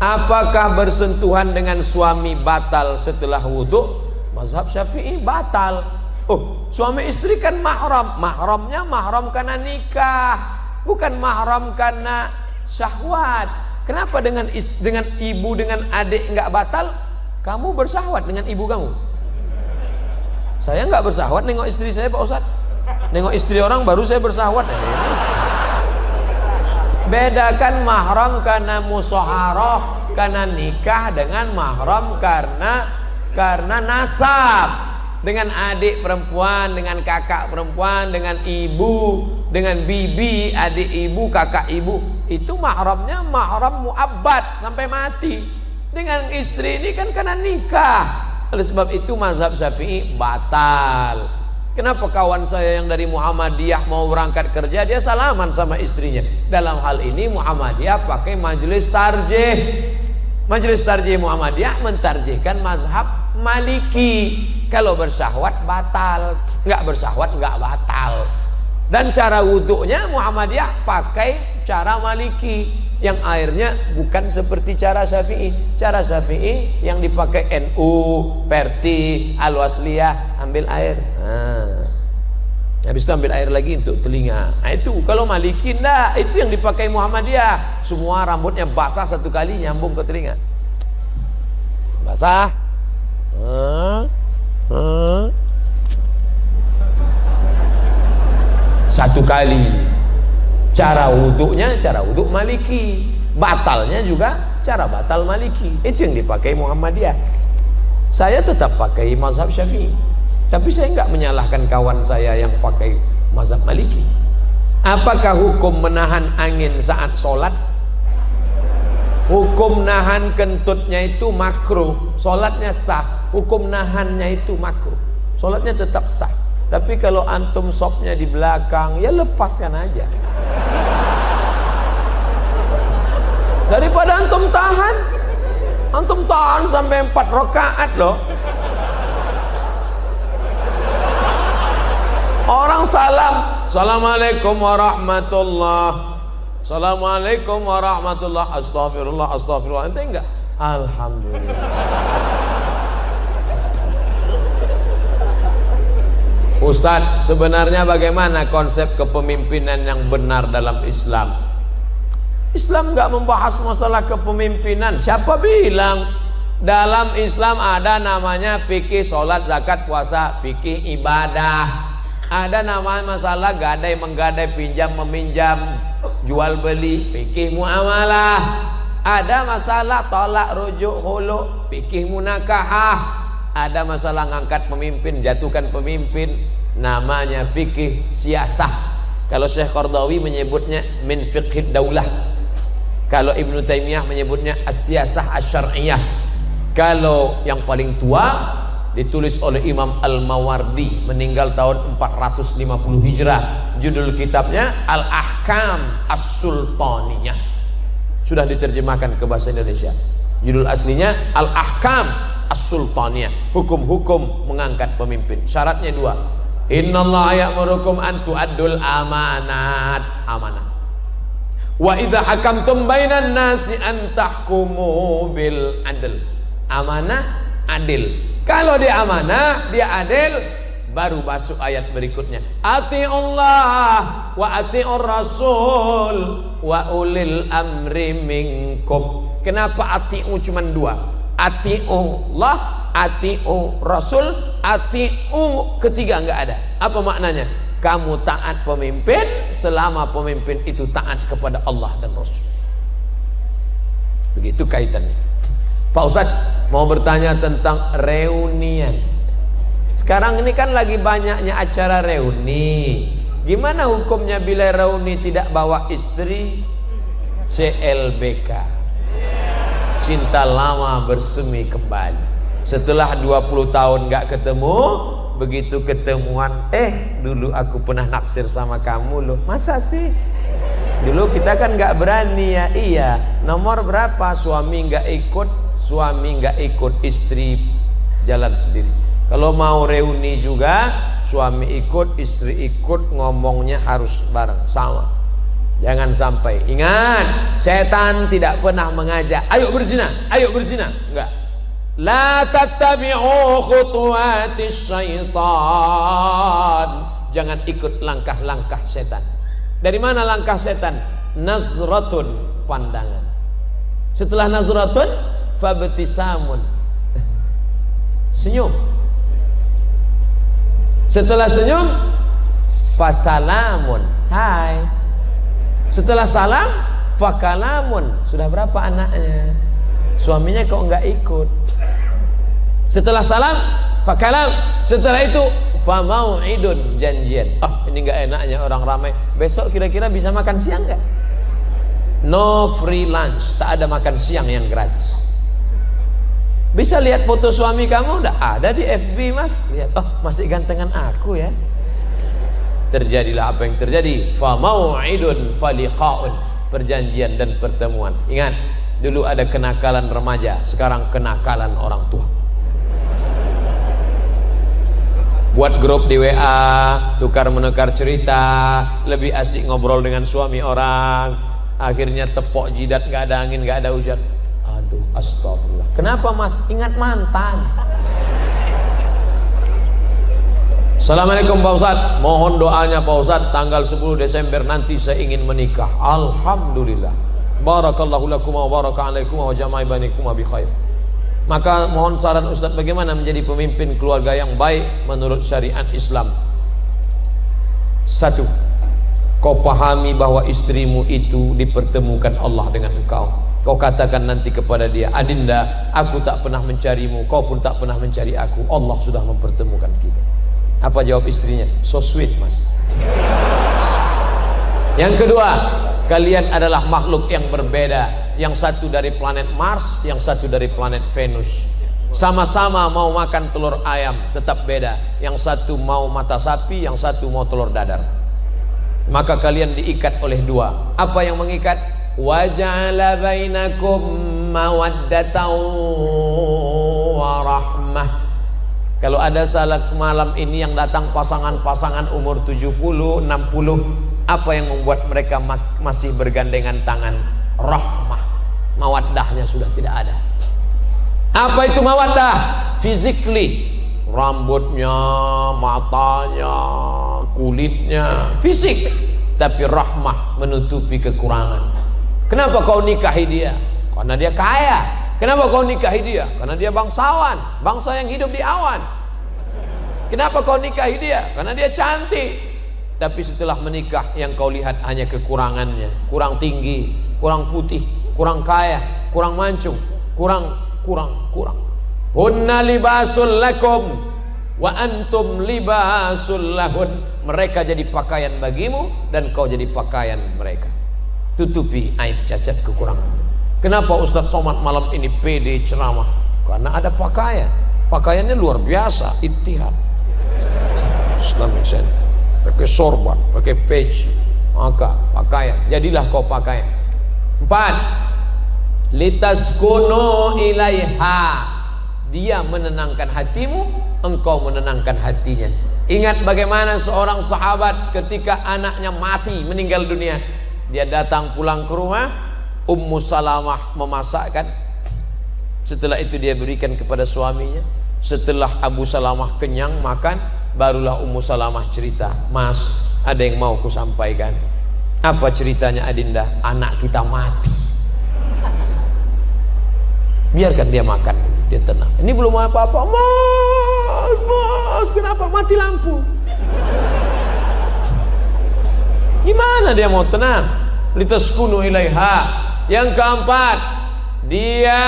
Apakah bersentuhan dengan suami batal setelah wudhu? Mazhab Syafi'i batal. Oh, suami istri kan mahram. Mahramnya mahram karena nikah, bukan mahram karena syahwat. Kenapa dengan ibu dengan adik nggak batal? Kamu bersahwat dengan ibu kamu. Saya nggak bersahwat nengok istri saya, Pak Ustadz. Nengok istri orang baru saya bersahwat. Bedakan mahram karena musyawarah, karena nikah, dengan mahram karena nasab. Dengan adik perempuan, dengan kakak perempuan, dengan ibu, dengan bibi, adik ibu, kakak ibu, itu mahramnya mahram muabbad sampai mati. Dengan istri ini kan karena nikah. Oleh sebab itu mazhab Syafi'i batal. Kenapa kawan saya yang dari Muhammadiyah mau berangkat kerja, dia salaman sama istrinya? Dalam hal ini Muhammadiyah pakai majelis tarjih. Majelis tarjih Muhammadiyah mentarjihkan mazhab Maliki. Kalau bersahwat batal, nggak bersahwat nggak batal. Dan cara wudhunya Muhammadiyah pakai cara Maliki, yang airnya bukan seperti cara Syafi'i. Cara Syafi'i yang dipakai NU, Perti, Al-Wasliyah, ambil air. Habis itu ambil air lagi untuk telinga. Nah, itu kalau Maliki enggak, itu yang dipakai Muhammadiyah. Semua rambutnya basah satu kali nyambung ke telinga. Basah. Satu kali. Cara wuduknya cara wuduk Maliki, batalnya juga cara batal Maliki. Itu yang dipakai Muhammadiyah. Saya tetap pakai mazhab Syafi'i, tapi saya enggak menyalahkan kawan saya yang pakai mazhab Maliki. Apakah hukum menahan angin saat sholat? Hukum nahan kentutnya itu makruh, sholatnya sah. Hukum nahannya itu makruh, sholatnya tetap sah. Tapi kalau antum sopnya di belakang, ya lepaskan aja. Daripada antum tahan sampai 4 rakaat loh. Orang salam, assalamualaikum warahmatullah, assalamualaikum warahmatullah, astagfirullah, astagfirullah. Ente enggak? Alhamdulillah. Ustadz, sebenarnya bagaimana konsep kepemimpinan yang benar dalam Islam? Islam nggak membahas masalah kepemimpinan. Siapa bilang? Dalam Islam ada namanya fikih sholat, zakat, puasa, fikih ibadah. Ada namanya masalah gadai, menggadai, pinjam, meminjam, jual beli, fikih muamalah. Ada masalah tolak, rujuk, khulu, fikih munakahah. Ada masalah ngangkat pemimpin, jatuhkan pemimpin, namanya fikih siasah. Kalau Syekh Qardawi menyebutnya min fiqhid daulah. Kalau Ibnu Taimiyah menyebutnya as-siyasah asy-syar'iyyah. Kalau yang paling tua ditulis oleh Imam Al-Mawardi, meninggal tahun 450 Hijrah. Judul kitabnya Al-Ahkam As-Sultaniyah. Sudah diterjemahkan ke bahasa Indonesia. Judul aslinya Al-Ahkam As-Sultaniyah, hukum-hukum mengangkat pemimpin. Syaratnya 2. Innallaha ya'murukum an tu'addul amanat, amanah. Wa idza hakamtum bainan nasi an tahkumu bil adl. Amanah, adil. Kalau dia amanah, dia adil, baru masuk ayat berikutnya. Atiullah wa atiur rasul wa ulil amri minkum. Kenapa atiu cuma 2? Atiullah, atiu rasul, atiu ketiga enggak ada. Apa maknanya? Kamu taat pemimpin selama pemimpin itu taat kepada Allah dan Rasul. Begitu kaitannya. Pak Ustadz mau bertanya tentang reunian. Sekarang ini kan lagi banyaknya acara reuni. Gimana hukumnya bila reuni tidak bawa istri? CLBK, cinta lama bersemi kembali. Setelah 20 tahun gak ketemu, begitu ketemuan, dulu aku pernah naksir sama kamu loh. Masa sih? Dulu kita kan gak berani ya. Iya, nomor berapa? Suami gak ikut, istri jalan sendiri. Kalau mau reuni juga, suami ikut, istri ikut, ngomongnya harus bareng sama. Jangan sampai. Ingat, setan tidak pernah mengajak ayo berzina, ayo berzina. Enggak. La tattabi'u khutuwatis syaitan. Jangan ikut langkah-langkah setan. Dari mana langkah setan? Nazratun, pandangan. Setelah nazratun, fabtisamun, senyum. Setelah senyum, fasalamun, hai. Setelah salam, fakalamun. Sudah berapa anaknya? Suaminya kok enggak ikut. Setelah salam, fakalam. Setelah itu, famau'idun, janjian. Ini enggak enaknya orang ramai. Besok kira-kira bisa makan siang enggak? No free lunch, tak ada makan siang yang gratis. Bisa lihat foto suami kamu? Udah ada di FB, Mas. Lihat, masih gantengan aku ya. Terjadilah apa yang terjadi. Famau'idun faliqa'un, perjanjian dan pertemuan. Ingat, dulu ada kenakalan remaja, sekarang kenakalan orang tua. Buat grup di WA, tukar menukar cerita, lebih asik ngobrol dengan suami orang. Akhirnya tepok jidat, gak ada angin, gak ada hujan. Aduh, astagfirullah. Kenapa, Mas? Ingat mantan. Assalamualaikum Pak Ustadz, mohon doanya Pak Ustadz, tanggal 10 Desember nanti saya ingin menikah. Alhamdulillah. Barakallahu lakum wa baraka alaikum wa jama'i bainakum bi khair. Maka mohon saran Ustadz bagaimana menjadi pemimpin keluarga yang baik menurut syariat Islam. 1. Kau pahami bahwa istrimu itu dipertemukan Allah dengan engkau. Kau katakan nanti kepada dia, Adinda, aku tak pernah mencarimu, kau pun tak pernah mencari aku. Allah sudah mempertemukan kita. Apa jawab istrinya? So sweet, Mas. Yang kedua, kalian adalah makhluk yang berbeda. Yang satu dari planet Mars, yang satu dari planet Venus. Sama-sama mau makan telur ayam, tetap beda. Yang satu mau mata sapi, yang satu mau telur dadar. Maka kalian diikat oleh dua. Apa yang mengikat? Wa ja'ala bainakum mawaddatan wa rahmah. Kalau ada salat malam ini yang datang pasangan-pasangan umur 70, 60, apa yang membuat mereka masih bergandengan tangan? Rahmah. Mawaddahnya sudah tidak ada. Apa itu mawaddah? Physically, rambutnya, matanya, kulitnya, fisik. Tapi rahmah menutupi kekurangan. Kenapa kau nikahi dia? Karena dia kaya. Kenapa kau nikahi dia? Karena dia bangsawan, bangsa yang hidup di awan. Kenapa kau nikahi dia? Karena dia cantik. Tapi setelah menikah yang kau lihat hanya kekurangannya. Kurang tinggi, kurang putih, kurang kaya, kurang mancung, kurang. Hunna libasul lakum wa antum libasul lahun. Mereka jadi pakaian bagimu dan kau jadi pakaian mereka. Tutupi aib, cacat, kekurangan. Kenapa Ustadz Somad malam ini pede ceramah? Karena ada pakaian. Pakaiannya luar biasa, ittihad Islamic Center. Pakai sorban, pakai peci, maka pakaian. Jadilah kau pakaian. 4. Litaskunu ilaiha. Dia menenangkan hatimu, engkau menenangkan hatinya. Ingat bagaimana seorang sahabat ketika anaknya mati, meninggal dunia. Dia datang pulang ke rumah, Ummu Salamah memasakkan. Setelah itu dia berikan kepada suaminya. Setelah Abu Salamah kenyang makan, barulah Ummu Salamah cerita, Mas, ada yang mau ku sampaikan. Apa ceritanya Adinda? Anak kita mati. Biarkan dia makan, dia tenang. Ini belum apa-apa. Mas, kenapa mati lampu? Gimana dia mau tenang? Litaskunu ilaiha. Yang keempat, dia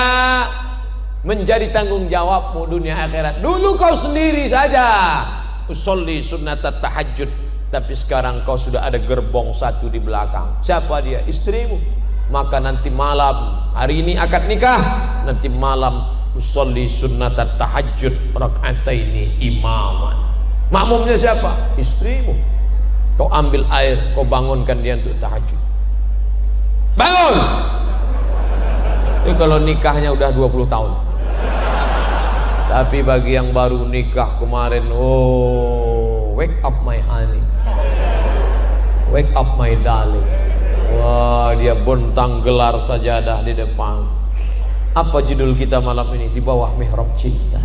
menjadi tanggung jawabmu dunia akhirat. Dulu kau sendiri saja usolli sunnatat tahajud, tapi sekarang kau sudah ada gerbong satu di belakang. Siapa dia? Istrimu. Maka nanti malam, hari ini akad nikah, nanti malam usolli sunnatat tahajud raka'ataini imaman. Makmumnya siapa? Istrimu. Kau ambil air, kau bangunkan dia untuk tahajud. Bangun. Ini kalau nikahnya udah 20 tahun. Tapi bagi yang baru nikah kemarin, wake up my honey, wake up my darling. Wah, dia bentang gelar sajadah di depan. Apa judul kita malam ini? Di bawah mihrab cinta.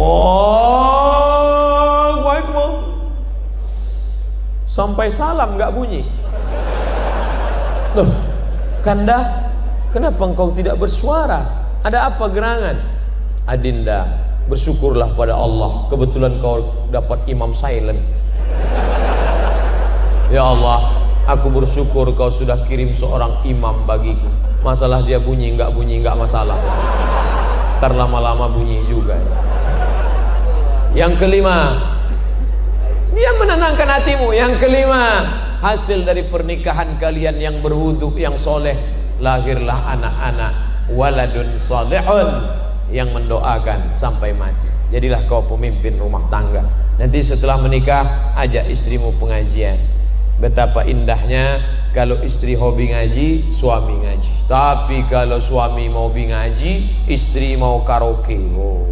Allahu Akbar. Sampai salam nggak bunyi. Loh, Kanda, kenapa engkau tidak bersuara? Ada apa gerangan? Adinda, bersyukurlah pada Allah, kebetulan kau dapat imam silent. Ya Allah, aku bersyukur kau sudah kirim seorang imam bagiku. Masalah dia bunyi nggak masalah. Ntar lama-lama bunyi juga. Yang kelima, dia menenangkan hatimu. Yang kelima, hasil dari pernikahan kalian yang berwudu, yang soleh, lahirlah anak-anak waladun salihun, yang mendoakan sampai mati. Jadilah kau pemimpin rumah tangga. Nanti setelah menikah, ajak istrimu pengajian. Betapa indahnya kalau istri hobi ngaji, suami ngaji. Tapi kalau suami mau hobi ngaji, istri mau karaoke. Oh,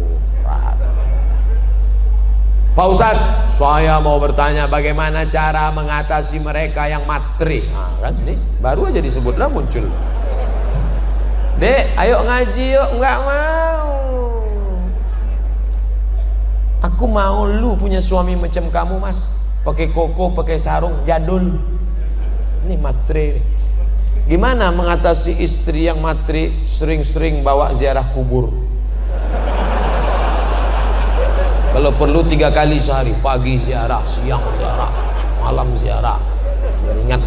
Pak Ustadz, saya mau bertanya bagaimana cara mengatasi mereka yang matre. Nah, kan nih, baru aja disebutlah muncul. Dek, ayo ngaji yuk. Enggak mau. Aku mau lu punya suami macam kamu, Mas. Pakai koko, pakai sarung, jadul. Ini matre. Gimana mengatasi istri yang matre, sering-sering bawa ziarah kubur? Kalau perlu 3 kali sehari, pagi ziarah, siang ziarah, malam ziarah. Biar ingat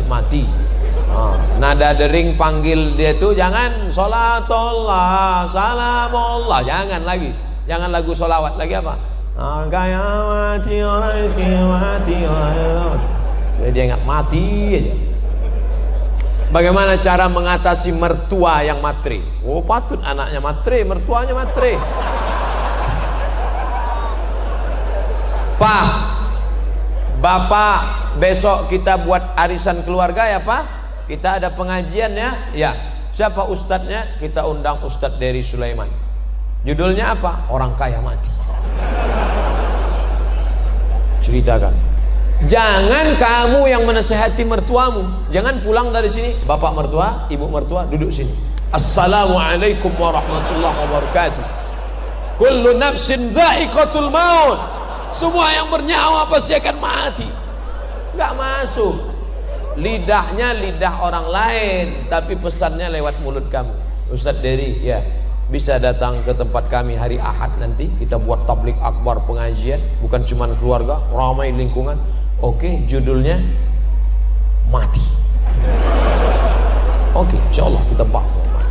mati. Nada dering panggil dia tuh jangan sholatullah, salamullah, jangan lagi. Jangan lagu sholawat lagi apa? Jadi dia ingat mati aja. Bagaimana cara mengatasi mertua yang matre? Oh, patut anaknya matre, mertuanya matre. Pak, Bapak, besok kita buat arisan keluarga ya Pak. Kita ada pengajian ya. Ya. Siapa ustadznya? Kita undang Ustadz Dery Sulaiman. Judulnya apa? Orang kaya mati. Ceritakan. Jangan kamu yang menasehati mertuamu. Jangan pulang dari sini, bapak mertua, ibu mertua, duduk sini. Assalamualaikum warahmatullahi wabarakatuh. Kullu nafsin dha'iqatul maut. Semua yang bernyawa pasti akan mati. Nggak masuk. Lidahnya lidah orang lain, tapi pesannya lewat mulut kamu. Ustadz Dery, ya, bisa datang ke tempat kami hari Ahad nanti. Kita buat tablik akbar pengajian, bukan cuma keluarga, ramai lingkungan. Oke, judulnya mati. Oke, insya Allah kita bahas mati.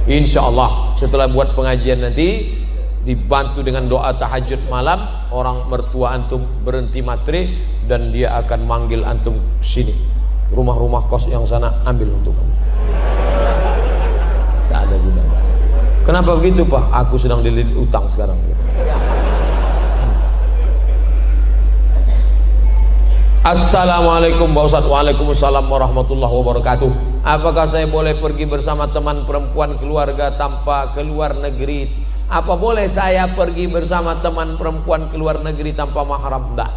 Insya Allah setelah buat pengajian nanti, dibantu dengan doa tahajud malam, orang mertua antum berhenti matre dan dia akan manggil antum sini. Rumah-rumah kos yang sana ambil untuk kamu. Tak ada gunanya. Kenapa begitu Pak? Aku sedang dililit utang sekarang. Assalamualaikum Pak Ustadz. Waalaikumsalam warahmatullahi wabarakatuh. Apakah saya boleh pergi bersama teman perempuan keluarga tanpa keluar negeri? Apa boleh saya pergi bersama teman perempuan keluar negeri tanpa mahram? Tidak.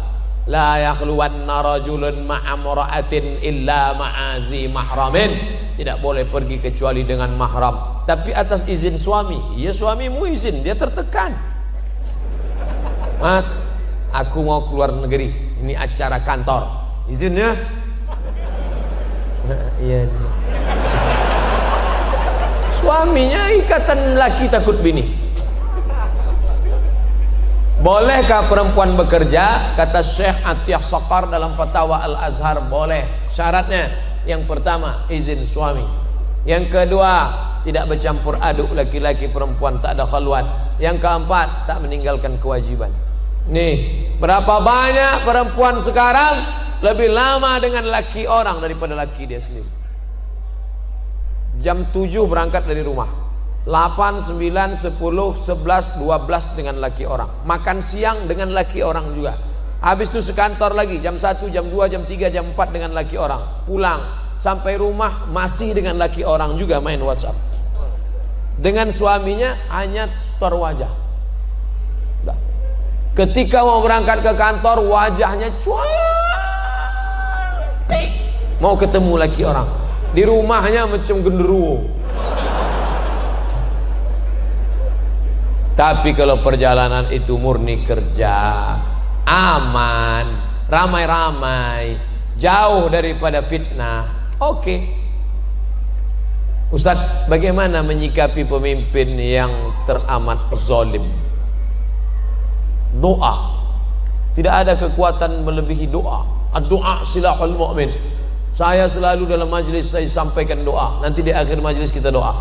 La yakhluwanna rajulun ma'amra'atin illa ma'azi mahramin. Tidak boleh pergi kecuali dengan mahram, tapi atas izin suami. Ya, suamimu izin, dia tertekan. Mas, aku mau keluar negeri, ini acara kantor, izinnya? Iya. Suaminya ikatan laki takut bini. Bolehkah perempuan bekerja? Kata Syekh Atiyah Saqar dalam Fatwa Al-Azhar, boleh. Syaratnya, yang pertama izin suami, yang kedua tidak bercampur aduk laki-laki perempuan, tak ada khalwat, yang keempat tak meninggalkan kewajiban. Nih, berapa banyak perempuan sekarang lebih lama dengan laki orang daripada laki dia sendiri. Jam 7 berangkat dari rumah, 8, 9, 10, 11, 12 dengan laki orang, makan siang dengan laki orang juga, habis itu sekantor lagi jam 1, jam 2, jam 3, jam 4 dengan laki orang, pulang sampai rumah masih dengan laki orang juga main WhatsApp. Dengan suaminya hanya store wajah. Ketika mau berangkat ke kantor, wajahnya cuak, mau ketemu laki orang, di rumahnya macam genderuwo. Tapi kalau perjalanan itu murni kerja, aman, ramai-ramai, jauh daripada fitnah, oke. Ustadz, bagaimana menyikapi pemimpin yang teramat zalim? Doa. Tidak ada kekuatan melebihi doa. Doa silahul mu'min. Saya selalu dalam majlis saya sampaikan doa. Nanti di akhir majlis kita doa.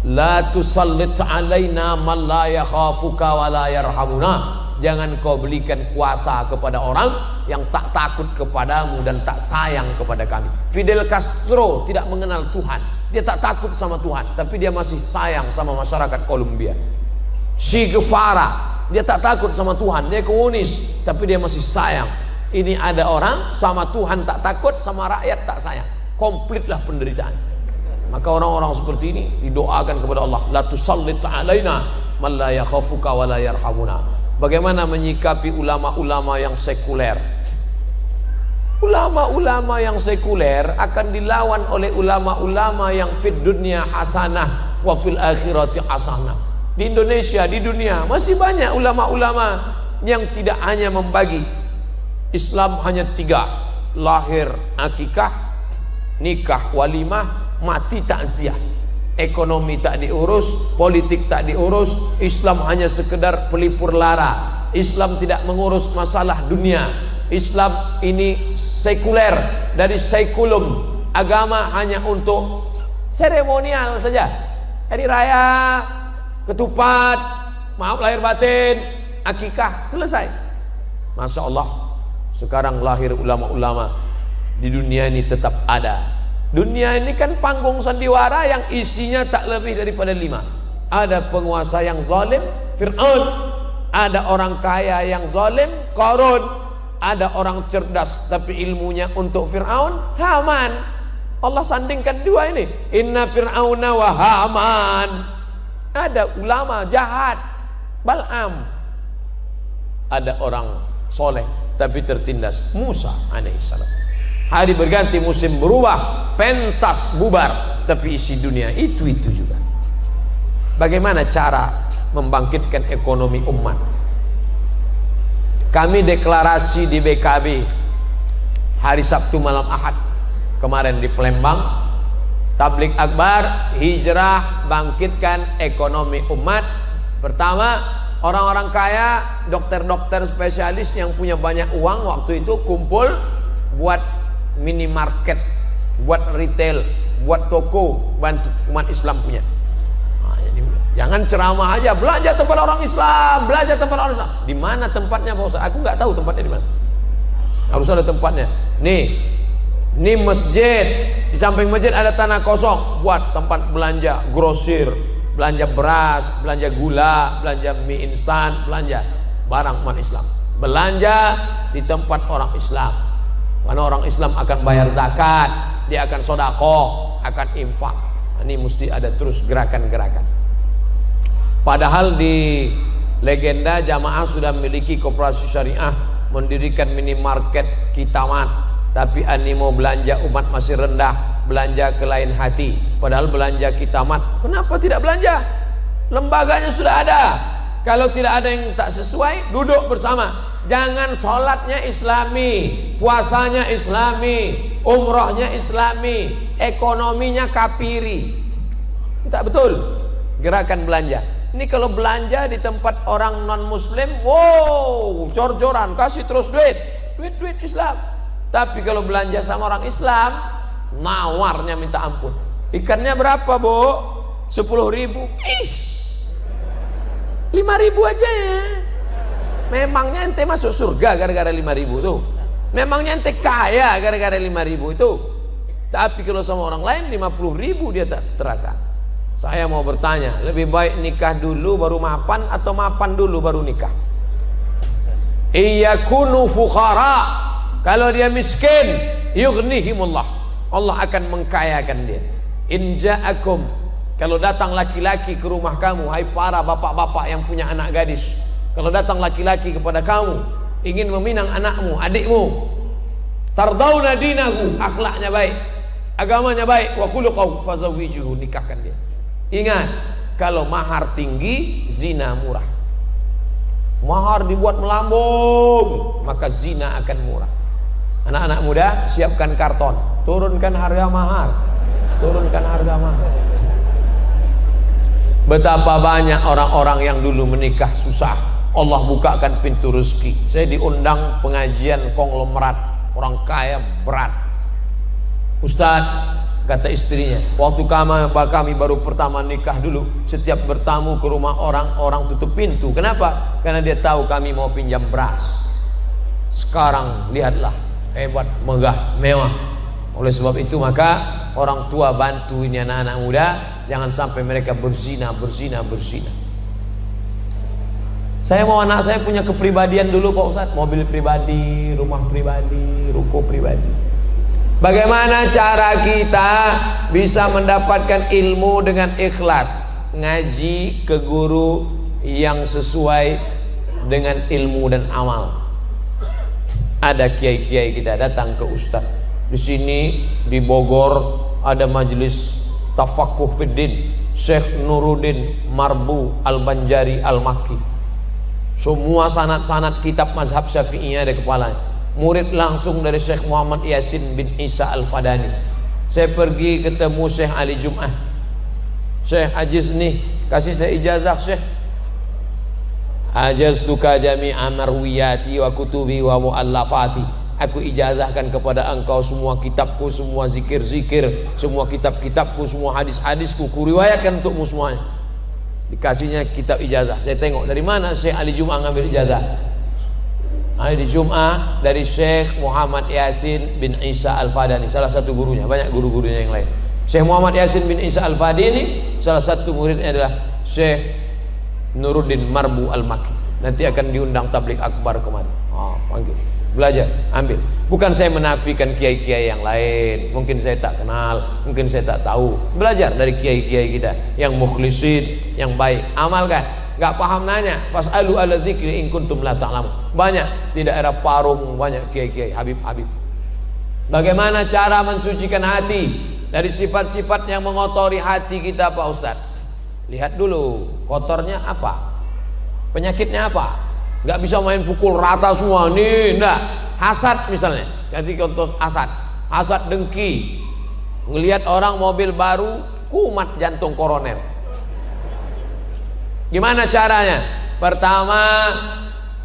La tusallit alaina man la yakhafuka wa la yarhamuna. Jangan kau berikan kuasa kepada orang yang tak takut kepadamu dan tak sayang kepada kami. Fidel Castro tidak mengenal Tuhan. Dia tak takut sama Tuhan, tapi dia masih sayang sama masyarakat Kolombia. Che Guevara, dia tak takut sama Tuhan, dia komunis, tapi dia masih sayang. Ini ada orang sama Tuhan tak takut, sama rakyat tak sayang. Komplitlah penderitaan. Maka orang-orang seperti ini didoakan kepada Allah, la tusallit alaina man la yakhafuka wa la yarhamuna. Bagaimana menyikapi ulama-ulama yang sekuler? Ulama-ulama yang sekuler akan dilawan oleh ulama-ulama yang fid dunya hasanah wa fil akhirati hasanah. Di Indonesia, di dunia masih banyak ulama-ulama yang tidak hanya membagi Islam hanya 3, lahir akikah, nikah walimah, mati takziah. Ekonomi tak diurus, politik tak diurus, Islam hanya sekedar pelipur lara. Islam tidak mengurus masalah dunia. Islam ini sekuler, dari sekulum. Agama hanya untuk seremonial saja. Hari raya, ketupat, maaf lahir batin, akikah, selesai. Masya Allah, sekarang lahir ulama-ulama di dunia ini tetap ada. Dunia ini kan panggung sandiwara yang isinya tak lebih daripada 5. Ada penguasa yang zalim, Fir'aun. Ada orang kaya yang zalim, Qarun. Ada orang cerdas tapi ilmunya untuk Fir'aun, Haman. Allah sandingkan 2 ini. Inna Fir'auna wa Haman. Ada ulama jahat, Bal'am. Ada orang soleh tapi tertindas, Musa alaihissalam. Hari berganti, musim berubah, pentas bubar, tapi isi dunia itu juga. Bagaimana cara membangkitkan ekonomi umat? Kami deklarasi di BKB hari Sabtu malam Ahad kemarin di Palembang, tablik akbar, hijrah, bangkitkan ekonomi umat. Pertama, orang-orang kaya, dokter-dokter spesialis yang punya banyak uang waktu itu kumpul buat minimarket, buat retail, buat toko, bantu umat Islam punya. Nah, jadi, jangan ceramah aja, belanja tempat orang Islam, belanja tempat orang Islam. Di mana tempatnya Pak Ustaz? Aku nggak tahu tempatnya di mana. Harus ada tempatnya. Nih masjid, di samping masjid ada tanah kosong, buat tempat belanja grosir, belanja beras, belanja gula, belanja mie instan, belanja barang umat Islam. Belanja di tempat orang Islam. Karena orang Islam akan bayar zakat, dia akan sodakoh, akan infak. Ini mesti ada terus gerakan-gerakan. Padahal di legenda jamaah sudah memiliki koperasi syariah, mendirikan minimarket Kitamat, tapi animo belanja umat masih rendah, belanja ke lain hati. Padahal belanja Kitamat, kenapa tidak belanja? Lembaganya sudah ada. Kalau tidak ada yang tak sesuai, duduk bersama. Jangan sholatnya islami, puasanya islami, umrohnya islami, ekonominya kafiri. Tak betul. Gerakan belanja. Ini kalau belanja di tempat orang non muslim, wow, jor-joran, kasih terus duit Islam. Tapi kalau belanja sama orang Islam, nawarnya minta ampun. Ikannya berapa, Bu? 10.000. 5.000 aja ya. Memangnya ente masuk surga gara-gara 5.000 tuh? Memangnya ente kaya gara-gara 5.000 itu? Tapi kalau sama orang lain 50.000 dia tak terasa. Saya mau bertanya, lebih baik nikah dulu baru mapan atau mapan dulu baru nikah? Iyakunu fuqara, kalau dia miskin, yughnihimullah, Allah akan mengkayakan dia. In ja'akum, kalau datang laki-laki ke rumah kamu, hai para bapak-bapak yang punya anak gadis, kalau datang laki-laki kepada kamu ingin meminang anakmu, adikmu, Tardawna dinahu, akhlaknya baik, agamanya baik, wa khuluquhu fazawwijuhu, nikahkan dia. Ingat, kalau mahar tinggi, zina murah. Mahar dibuat melambung, maka zina akan murah. Anak-anak muda, siapkan karton, turunkan harga mahar, turunkan harga mahar. Betapa banyak orang-orang yang dulu menikah susah, Allah bukakan pintu rezeki. Saya diundang pengajian konglomerat, orang kaya berat. Ustaz, kata istrinya, waktu kami baru pertama nikah dulu, setiap bertamu ke rumah orang tutup pintu. Kenapa? Karena dia tahu kami mau pinjam beras. Sekarang lihatlah, hebat, megah, mewah. Oleh sebab itu maka orang tua bantu ini anak-anak muda, jangan sampai mereka berzina. Saya mau anak saya punya kepribadian dulu Pak Ustadz, mobil pribadi, rumah pribadi, ruko pribadi. Bagaimana cara kita bisa mendapatkan ilmu dengan ikhlas? Ngaji ke guru yang sesuai dengan ilmu dan amal. Ada kiai-kiai kita datang ke Ustadz. Di sini di Bogor ada majelis Tafakuh Fiddin Syekh Nuruddin Marbu Al-Banjari Al-Makki. Semua sanad-sanad kitab mazhab Syafi'iyah ada kepalanya. Murid langsung dari Syekh Muhammad Yasin bin Isa Al-Fadani. Saya pergi ketemu Syekh Ali Jum'ah. Syekh ajiz nih, kasih saya ijazah Syekh. Ajaztuka jami'a marwiyati wa kutubi wa mu'allafati. Aku ijazahkan kepada engkau semua kitabku, semua zikir-zikir, semua kitab-kitabku, semua hadis-hadisku, kuriwayatkan untukmu semuanya. Dikasihnya kitab ijazah. Saya tengok dari mana Syekh Ali Jum'ah ngambil ijazah. Ali Jum'ah dari Syekh Muhammad Yasin bin Isa Al-Fadani, salah satu gurunya, banyak guru-gurunya yang lain. Syekh Muhammad Yasin bin Isa Al-Fadani, salah satu muridnya adalah Syekh Nuruddin Marbu Al-Makki. Nanti akan diundang tabligh akbar kemari. Panggil, belajar, ambil. Bukan saya menafikan kiai-kiai yang lain, mungkin saya tak kenal, mungkin saya tak tahu. Belajar dari kiai-kiai kita yang mukhlisin, yang baik, amalkan. Gak paham nanya, fas'alu ala dzikri in kuntum la ta'lamun. Banyak di daerah Parung, banyak kiai-kiai, habib-habib. Bagaimana cara mensucikan hati dari sifat-sifat yang mengotori hati kita Pak Ustadz? Lihat dulu, kotornya apa, penyakitnya apa. Gak bisa main pukul rata semua nih, enggak. Hasad misalnya, jadi contoh hasad dengki, ngelihat orang mobil baru, kumat jantung koroner. Gimana caranya? Pertama,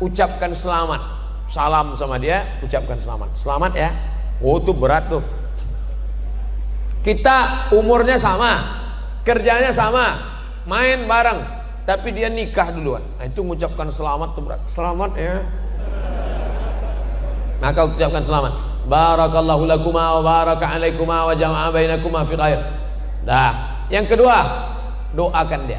ucapkan selamat, salam sama dia, ucapkan selamat, selamat ya. Oh itu berat tuh. Kita umurnya sama, kerjanya sama, main bareng, tapi dia nikah duluan. Nah, itu mengucapkan selamat tuh berat. Selamat ya. Maka ucapkan selamat. Barakallahu lakuma wa baraka alaikuma wa jama'a bainakuma fi khair. Nah, yang kedua, doakan dia.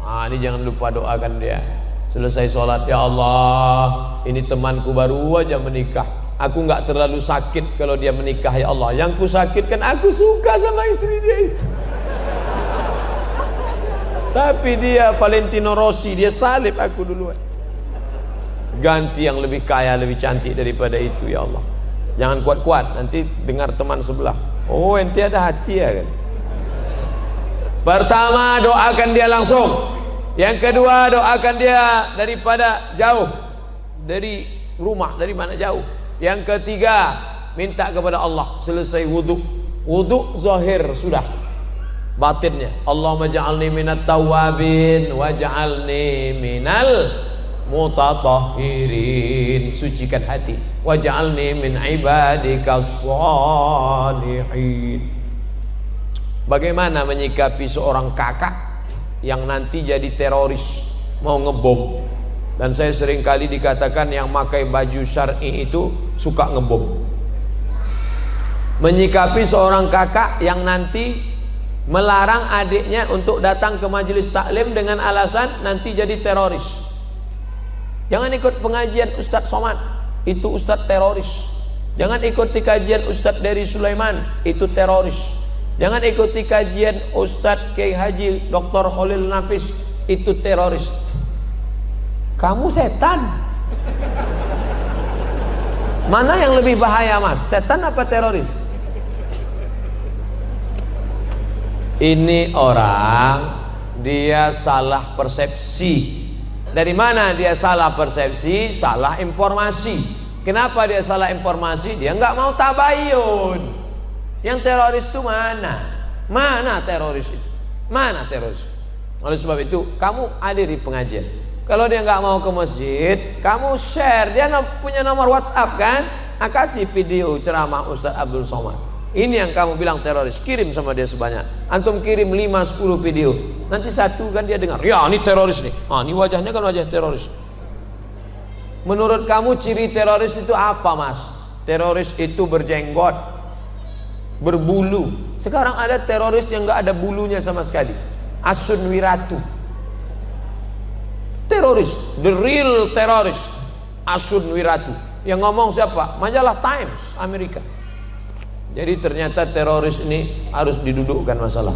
Ini jangan lupa doakan dia. Selesai sholat, ya Allah, ini temanku baru aja menikah. Aku nggak terlalu sakit kalau dia menikah ya Allah. Yang ku sakitkan, aku suka sama istri dia itu. Tapi dia Valentino Rossi, dia salib aku duluan. Ganti yang lebih kaya, lebih cantik daripada itu ya Allah. Jangan kuat-kuat, nanti dengar teman sebelah. Oh ente ada hati ya kan. Pertama doakan dia langsung. Yang kedua doakan dia daripada jauh, dari rumah, dari mana jauh. Yang ketiga minta kepada Allah. Selesai wudhu, wudhu zahir sudah, batinnya Allahumma ja'alni minat tawabin waj'alni minal mutatahhirin, sucikan hati. Waj'alni min ibadika shalihin. Bagaimana menyikapi seorang kakak yang nanti jadi teroris, mau ngebom? Dan saya sering kali dikatakan yang pakai baju syar'i itu suka ngebom. Menyikapi seorang kakak yang nanti melarang adiknya untuk datang ke majelis taklim dengan alasan nanti jadi teroris. Jangan ikut pengajian Ustadz Somad, itu Ustadz teroris. Jangan ikuti kajian Ustadz dari Sulaiman, itu teroris. Jangan ikuti kajian Ustadz Kiai Haji Dr. Khalil Nafis, itu teroris. Kamu setan. Mana yang lebih bahaya mas? Setan apa teroris? Ini orang dia salah persepsi. Dari mana dia salah persepsi? Salah informasi. Kenapa dia salah informasi? Dia nggak mau tabayun. Yang teroris itu mana? Mana teroris itu? Mana teroris? Oleh sebab itu kamu hadiri pengajian. Kalau dia nggak mau ke masjid, kamu share. Dia punya nomor WhatsApp kan? Kasih video ceramah Ustaz Abdul Somad. Ini yang kamu bilang teroris. Kirim sama dia sebanyak. Antum kirim 5-10 video. Nanti satu kan dia dengar. Ya ini teroris nih. Ini wajahnya kan wajah teroris. Menurut kamu ciri teroris itu apa mas? Teroris itu berjenggot, berbulu. Sekarang ada teroris yang nggak ada bulunya sama sekali. Asun Wiratu. Teroris, the real teroris, Asun Wiratu. Yang ngomong siapa? Majalah Times Amerika. Jadi ternyata teroris ini harus didudukkan masalah.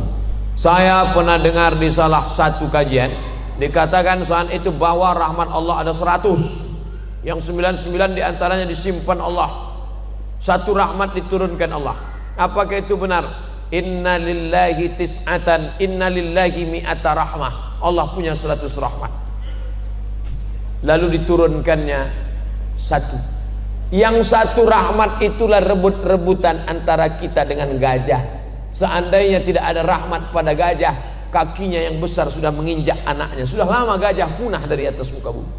Saya pernah dengar di salah satu kajian dikatakan saat itu bahwa rahmat Allah ada 100, yang 99 diantaranya disimpan Allah, satu rahmat diturunkan Allah. Apakah itu benar? Inna lillahi tis'atan, inna lillahi mi'ata rahmah. Allah punya 100 rahmat. Lalu diturunkannya satu. Yang satu rahmat itulah rebut-rebutan antara kita dengan gajah. Seandainya tidak ada rahmat pada gajah, kakinya yang besar sudah menginjak anaknya. Sudah lama gajah punah dari atas muka bumi.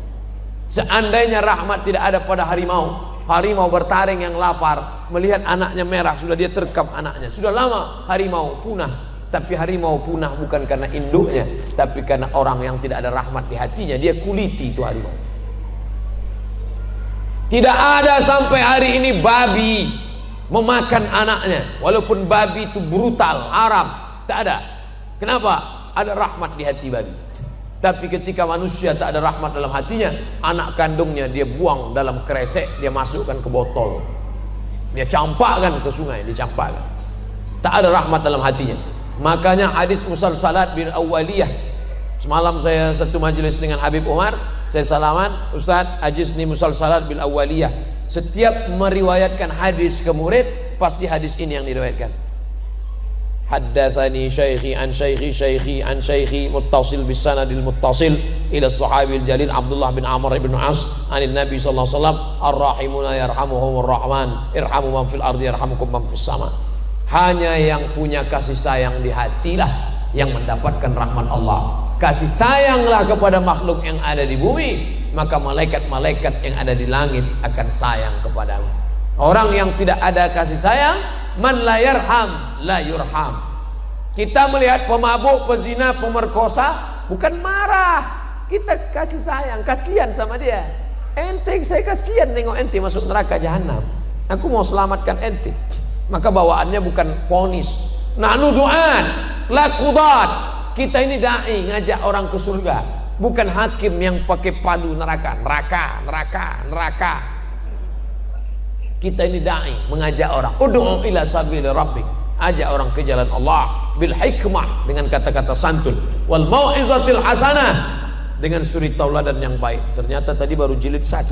Seandainya rahmat tidak ada pada harimau, harimau bertaring yang lapar melihat anaknya merah, sudah dia terkam anaknya. Sudah lama harimau punah. Tapi harimau punah bukan karena induknya, tapi karena orang yang tidak ada rahmat di hatinya. Dia kuliti itu harimau. Tidak ada sampai hari ini babi memakan anaknya, walaupun babi itu brutal, haram. Tak ada. Kenapa? Ada rahmat di hati babi. Tapi ketika manusia tak ada rahmat dalam hatinya, anak kandungnya dia buang dalam kresek, dia masukkan ke botol, dia campakkan ke sungai, dicampakkan. Tak ada rahmat dalam hatinya. Makanya hadis musalsalat bil awwaliyah. Semalam saya satu majelis dengan Habib Umar, saya salaman, Ustaz ajizni musalsalat bil awwaliyah. Setiap meriwayatkan hadis ke murid, pasti hadis ini yang diriwayatkan. Haddatsani syaikhi an syaikhi syaikhi an syaikhi muttasil bis sanadil muttasil ila sahabil jalil Abdullah bin Amr bin As anin Nabi sallallahu alaihi wasallam ar-rahimuna yarhamuhumur rahman irhamu man fil ardi yarhamukum man fis sama. Hanya yang punya kasih sayang di hatilah yang mendapatkan rahmat Allah. Kasih sayanglah kepada makhluk yang ada di bumi, maka malaikat-malaikat yang ada di langit akan sayang kepadamu. Orang yang tidak ada kasih sayang, man la yarham la yurham. Kita melihat pemabuk, pezina, pemerkosa, bukan marah, kita kasih sayang, kasihan sama dia. Ente, saya kasihan nengok ente masuk neraka jahanam. Aku mau selamatkan ente. Maka bawaannya bukan ponis. Nahnu du'an la qudat. Kita ini dai, ngajak orang ke surga, bukan hakim yang pakai padu neraka. Kita ini dai, mengajak orang. Ud'u ila sabili rabbik, ajak orang ke jalan Allah bil hikmah, dengan kata-kata santun, wal mau'izatil hasanah, dengan suri tauladan yang baik. Ternyata tadi baru jilid 1.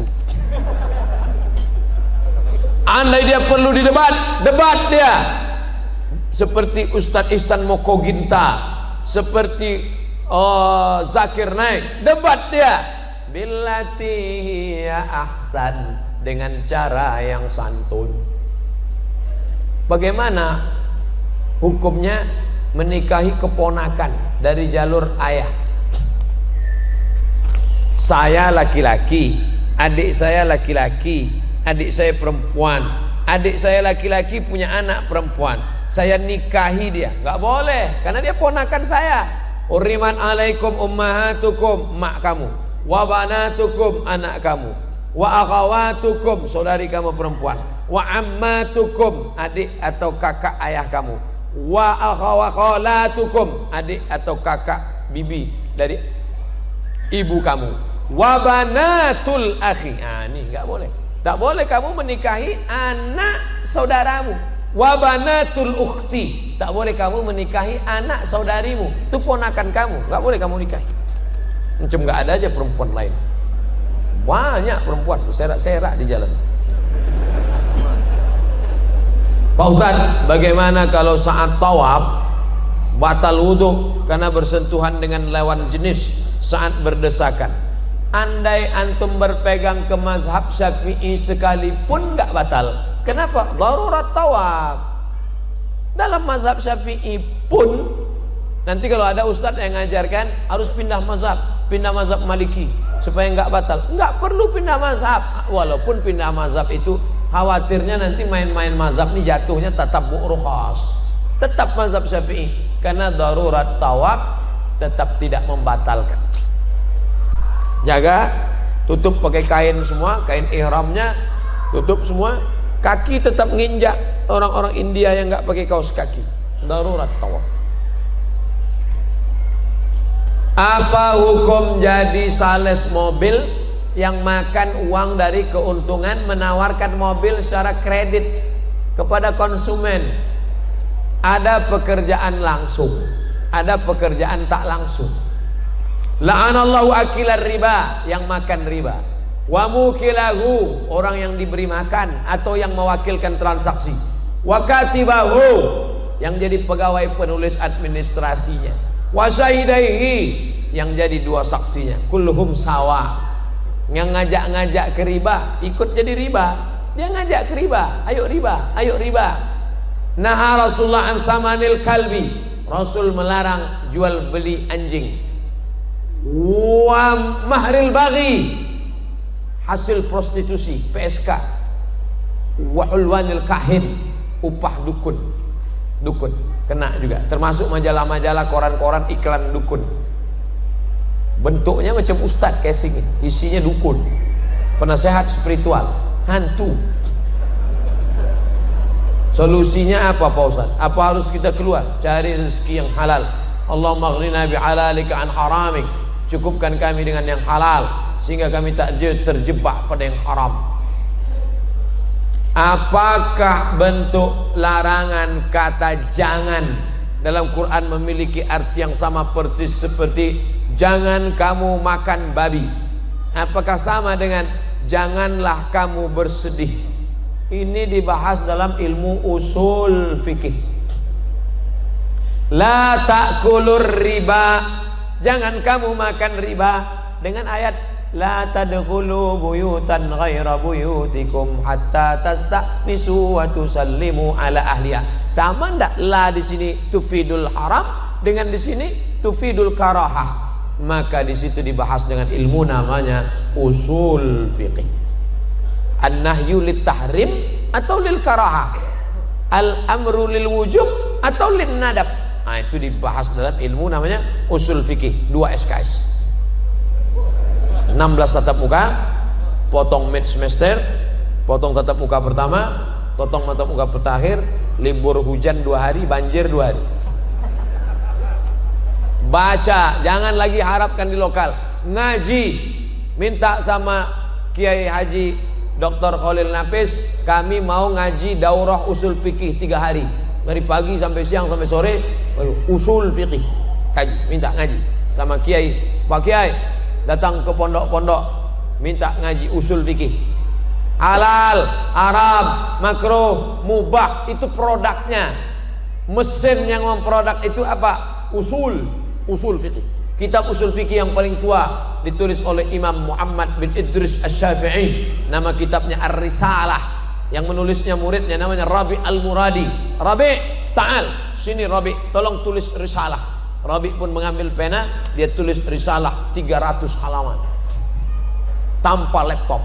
Andai dia perlu didebat, debat dia. Seperti Ustadz Ihsan Mokoginta, seperti Zakir Naik, debat dia. Billati hiya ahsan, dengan cara yang santun. Bagaimana hukumnya menikahi keponakan dari jalur ayah? Saya laki-laki, adik saya laki-laki, adik saya perempuan, adik saya laki-laki punya anak perempuan, saya nikahi dia, nggak boleh, karena dia ponakan saya. Uriman alaikum ummahatukum, mak kamu, wa banatukum, anak kamu, wa akhawatukum, saudari kamu perempuan, wa ammatukum, adik atau kakak ayah kamu, wa akhawakhalatukum, adik atau kakak bibi dari ibu kamu, wa banatul akhi. Ini nggak boleh. Tak boleh kamu menikahi anak saudaramu. Wabanatul ukhti, tak boleh kamu menikahi anak saudarimu. Itu ponakan kamu, nggak boleh kamu nikahi. Macam nggak ada aja perempuan lain. Banyak perempuan tuh serak-serak di jalan. Pak Ustadz, bagaimana kalau saat tawaf batal wudhu karena bersentuhan dengan lawan jenis saat berdesakan? Andai antum berpegang ke mazhab Syafi'i sekalipun nggak batal. Kenapa? Darurat tawaf. Dalam mazhab Syafi'i pun nanti kalau ada ustadz yang ngajarkan harus pindah mazhab Maliki supaya nggak batal. Nggak perlu pindah mazhab. Walaupun pindah mazhab itu khawatirnya nanti main-main mazhab ini jatuhnya tatabbu' rukhas. Tetap mazhab Syafi'i karena darurat tawaf tetap tidak membatalkan. Jaga, tutup pakai kain semua, kain ihramnya tutup semua, kaki tetap nginjak. Orang-orang India yang nggak pakai kaos kaki, darurat tawaf. Apa hukum jadi sales mobil yang makan uang dari keuntungan menawarkan mobil secara kredit kepada konsumen? Ada pekerjaan langsung, ada pekerjaan tak langsung. La'anallahu akilar riba, yang makan riba, wa mukilahu, orang yang diberi makan atau yang mewakilkan transaksi, wa katibahu, yang jadi pegawai penulis administrasinya, wa syahidaihi, yang jadi dua saksinya, kulluhum sawa. Yang ngajak-ngajak ke riba ikut jadi riba, dia ngajak ke riba, ayo riba, ayo riba. Naha Rasulullah an thamanil kalbi, Rasul melarang jual beli anjing. Wa mahril baghi, hasil prostitusi, PSK. Wa hulwanil kahin, upah dukun. Dukun kena juga, termasuk majalah-majalah, koran-koran iklan dukun. Bentuknya macam ustadz casing, isinya dukun, penasehat spiritual, hantu. Solusinya apa Pak Ustadz? Apa harus kita keluar? Cari rezeki yang halal. Allahumma aghnina bihalalika an haramik, cukupkan kami dengan yang halal sehingga kami tak terjebak pada yang haram. Apakah bentuk larangan kata jangan dalam Quran memiliki arti yang sama seperti jangan kamu makan babi? Apakah sama dengan janganlah kamu bersedih? Ini dibahas dalam ilmu usul fikih. La ta'kulur riba, jangan kamu makan riba, dengan ayat la tadkhulu buyutan ghaira buyutikum hatta tasta'nisu wa tusallimu ala ahliya. Sama ndak la di sini tufidul haram dengan di sini tufidul karahah? Maka di situ dibahas dengan ilmu namanya usul fikih. An-nahyu lit tahrim atau lil karahah, al-amru lil wujub atau lin nadab. Nah, itu dibahas dalam ilmu namanya usul fikih, 2 SKS. 16 tatap muka, potong mid semester, potong tatap muka pertama, potong tatap muka terakhir, libur hujan 2 hari, banjir 2 hari. Baca, jangan lagi harapkan di lokal. Ngaji, minta sama Kiai Haji Dr. Khalil Nafis, kami mau ngaji daurah usul fikih 3 hari, dari pagi sampai siang sampai sore, usul fikih kaji, minta ngaji sama Kiai. Pak Kiai datang ke pondok-pondok minta ngaji usul fikih, halal, haram, makruh, mubah, itu produknya. Mesin yang memproduk itu apa? Usul fikih. Kitab usul fikih yang paling tua ditulis oleh Imam Muhammad bin Idris Asy-Syafi'i, nama kitabnya Ar-Risalah. Yang menulisnya muridnya namanya Rabi Al-Muradi. Rabi, ta'al, sini Rabi, tolong tulis risalah. Rabi pun mengambil pena, dia tulis risalah 300 halaman tanpa laptop.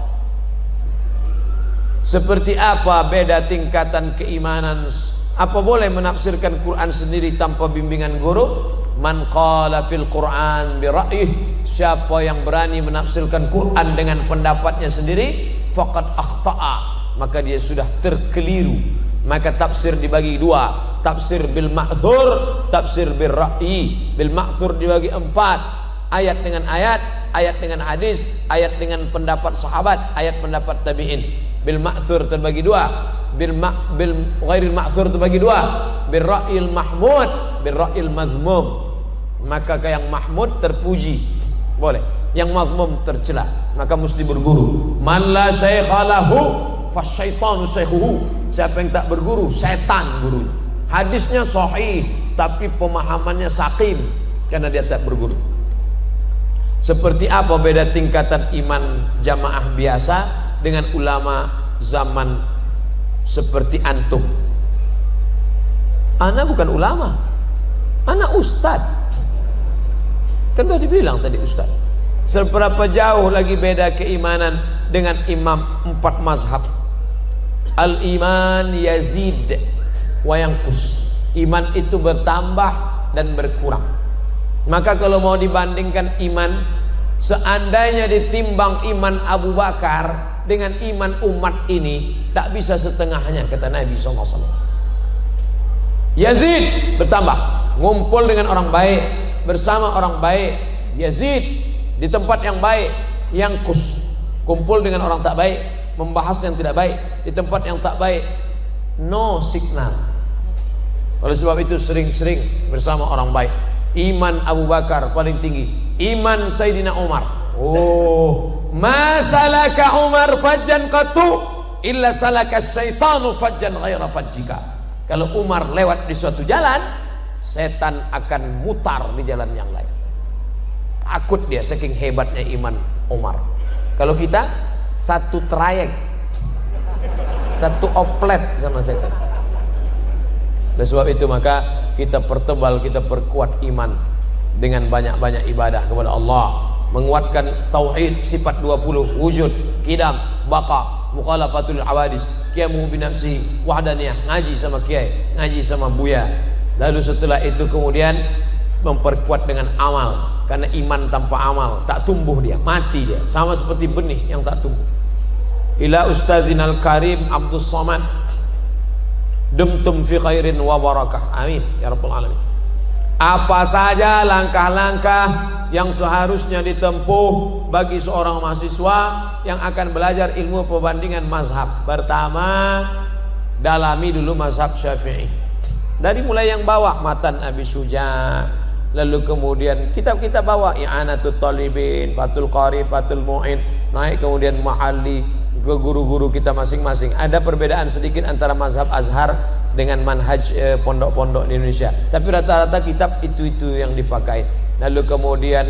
Seperti apa beda tingkatan keimanan? Apa boleh menafsirkan Quran sendiri tanpa bimbingan guru? Man qala fil Quran bi ra'yih, siapa yang berani menafsirkan Quran dengan pendapatnya sendiri, faqad akhta'a, maka dia sudah terkeliru. Maka tafsir dibagi 2, tafsir bil ma'thur, tafsir bil ra'yi. Bil ma'thur dibagi 4, ayat dengan ayat, ayat dengan hadis, ayat dengan pendapat sahabat, ayat pendapat tabi'in. Bil ma'thur terbagi 2, bil ghairil ma'thur terbagi 2, bil ra'yil mahmud, bil ra'yil mazmum. Maka yang mahmud terpuji boleh, yang mazmum tercela, maka mesti berguru. Man la syaikha lahu fasyaitanu syaikhuhu, Siapa yang tak berguru, setan gurunya. Hadisnya sahih, tapi pemahamannya sakim karena dia tak berguru. Seperti apa beda tingkatan iman jamaah biasa dengan ulama zaman seperti antum? Ana bukan ulama, ana ustad. Kan sudah dibilang tadi ustad. Seberapa jauh lagi beda keimanan dengan imam 4 mazhab. Al-iman yazid wa yanqus. Iman itu bertambah dan berkurang. Maka kalau mau dibandingkan iman, seandainya ditimbang iman Abu Bakar dengan iman umat ini, tak bisa setengahnya, kata Nabi SAW. Yazid bertambah, ngumpul dengan orang baik, bersama orang baik. Yazid di tempat yang baik. Yanqus, kumpul dengan orang tak baik, membahas yang tidak baik. Di tempat yang tak baik, no signal. Oleh sebab itu sering-sering bersama orang baik. Iman Abu Bakar paling tinggi. Iman Sayyidina Umar. Oh, ma salaka Umar fajjan qatu illa salaka syaitanu fajjan ghaira fajjika. Kalau Umar lewat di suatu jalan, setan akan mutar di jalan yang lain. Takut dia saking hebatnya iman Umar. Kalau kita satu trayek, satu oplet sama setan. Oleh sebab itu maka kita pertebal, kita perkuat iman dengan banyak-banyak ibadah kepada Allah, menguatkan tauhid sifat 20, wujud, qidam, baqa, mukhalafatul awadis, qiyamuhu binafsihi, wahdaniyah, ngaji sama kiai, ngaji sama buya. Lalu setelah itu kemudian memperkuat dengan amal, karena iman tanpa amal tak tumbuh, dia mati, dia sama seperti benih yang tak tumbuh. Ila ustazinal karim Abdus Somad, dumtum fi khairin wa barakah, amin ya rabbal alamin. Apa saja langkah-langkah yang seharusnya ditempuh bagi seorang mahasiswa yang akan belajar ilmu perbandingan mazhab? Pertama, dalami dulu mazhab Syafi'i. Dari mulai yang bawah, Matan Abi Suja, lalu kemudian kitab-kitab bawah, I'anatul Talibin, Fathul Qarib, Fathul Mu'in, naik kemudian Mahalli, ke guru-guru kita masing-masing. Ada perbedaan sedikit antara mazhab Azhar dengan manhaj pondok-pondok di Indonesia, tapi rata-rata kitab itu yang dipakai. Lalu kemudian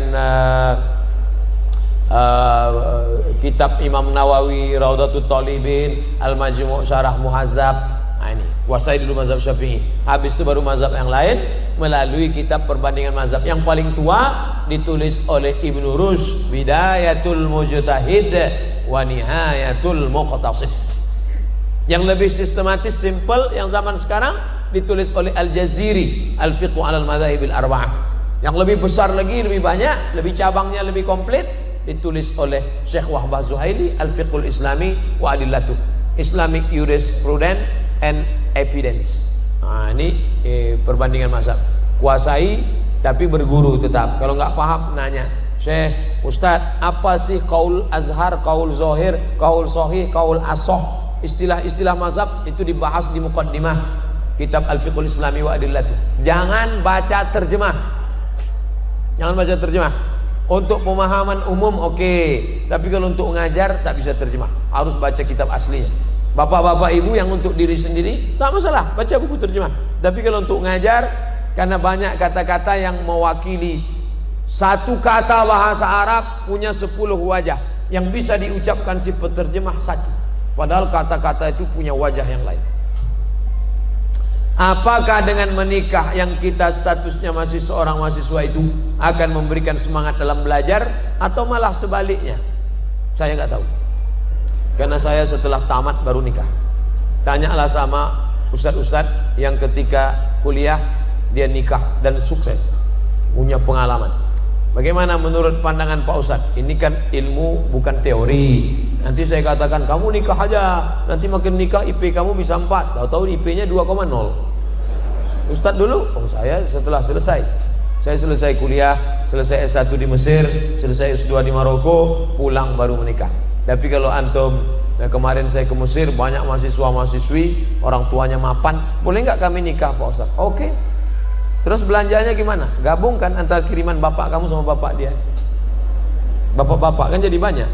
kitab Imam Nawawi, Raudatul Talibin, Al-Majmu' Syarah Muhazzab. Nah, ini kuasai dulu mazhab Syafi'i. Habis itu baru mazhab yang lain melalui kitab perbandingan mazhab. Yang paling tua ditulis oleh Ibnu Rushd, Bidayatul Mujtahid wa Nihayatul Muqtasid. Yang lebih sistematis, simple, yang zaman sekarang ditulis oleh Al-Jaziri, Al-Fiqh 'alal Madzahibil Arba'ah. Yang lebih besar lagi, lebih banyak, lebih cabangnya lebih komplit, ditulis oleh Syekh Wahbah Zuhaili, Al-Fiqhul Islami wa Adillatuh, Islamic Jurisprudence and Evidence. Nah, ini perbandingan mazhab. Kuasai tapi berguru tetap. Kalau nggak paham nanya, Syekh, Ustadz, apa sih qaul azhar, qaul zahir, qaul sahih, qaul asoh? Istilah-istilah mazhab itu dibahas di muqaddimah kitab Al-Fiqhul Islami wa Adillatuh. Jangan baca terjemah. Jangan baca terjemah. Untuk pemahaman umum oke, tapi kalau untuk ngajar tak bisa terjemah. Harus baca kitab aslinya. Bapak-bapak ibu yang untuk diri sendiri tak masalah, baca buku terjemah. Tapi kalau untuk ngajar, karena banyak kata-kata yang mewakili satu kata bahasa Arab punya 10 wajah, yang bisa diucapkan si penerjemah satu, padahal kata-kata itu punya wajah yang lain. Apakah dengan menikah yang kita statusnya masih seorang mahasiswa itu akan memberikan semangat dalam belajar, atau malah sebaliknya? Saya nggak tahu, karena saya setelah tamat baru nikah. Tanyalah sama ustadz-ustadz yang ketika kuliah dia nikah dan sukses, punya pengalaman. Bagaimana menurut pandangan Pak Ustadz? Ini kan ilmu bukan teori. Nanti saya katakan kamu nikah aja, nanti makin nikah IP kamu bisa 4, tahu-tahu IP-nya 2,0. Ustadz dulu, oh saya setelah selesai. Saya selesai kuliah, selesai S1 di Mesir, selesai S2 di Maroko, pulang baru menikah. Tapi kalau antum, kemarin saya ke Mesir, banyak mahasiswa-mahasiswi, orang tuanya mapan, boleh nggak kami nikah Pak Ustadz? Oke. Terus belanjanya gimana? Gabungkan antara kiriman bapak kamu sama bapak dia. Bapak-bapak kan jadi banyak.